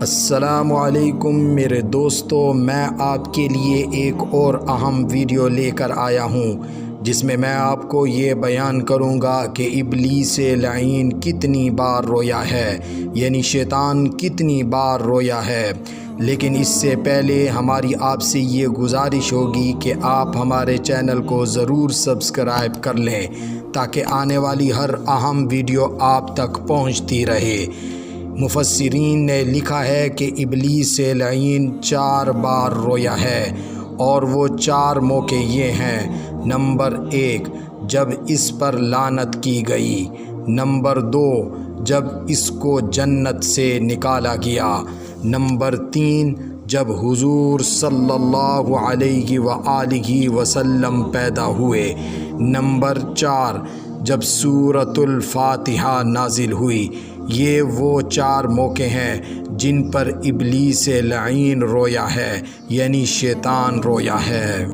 السلام علیکم میرے دوستو، میں آپ کے لیے ایک اور اہم ویڈیو لے کر آیا ہوں جس میں آپ کو یہ بیان کروں گا کہ ابلیس لعین کتنی بار رویا ہے، یعنی شیطان کتنی بار رویا ہے۔ لیکن اس سے پہلے ہماری آپ سے یہ گزارش ہوگی کہ آپ ہمارے چینل کو ضرور سبسکرائب کر لیں تاکہ آنے والی ہر اہم ویڈیو آپ تک پہنچتی رہے۔ مفسرین نے لکھا ہے کہ ابلیس لعین 4 بار رویا ہے، اور وہ 4 موقع یہ ہیں۔ نمبر 1، جب اس پر لعنت کی گئی۔ نمبر 2، جب اس کو جنت سے نکالا گیا۔ نمبر 3، جب حضور صلی اللہ علیہ وآلہ وسلم پیدا ہوئے۔ نمبر 4، جب سورۃ الفاتحہ نازل ہوئی۔ یہ وہ 4 موقع ہیں جن پر ابلیس لعین رویا ہے، یعنی شیطان رویا ہے۔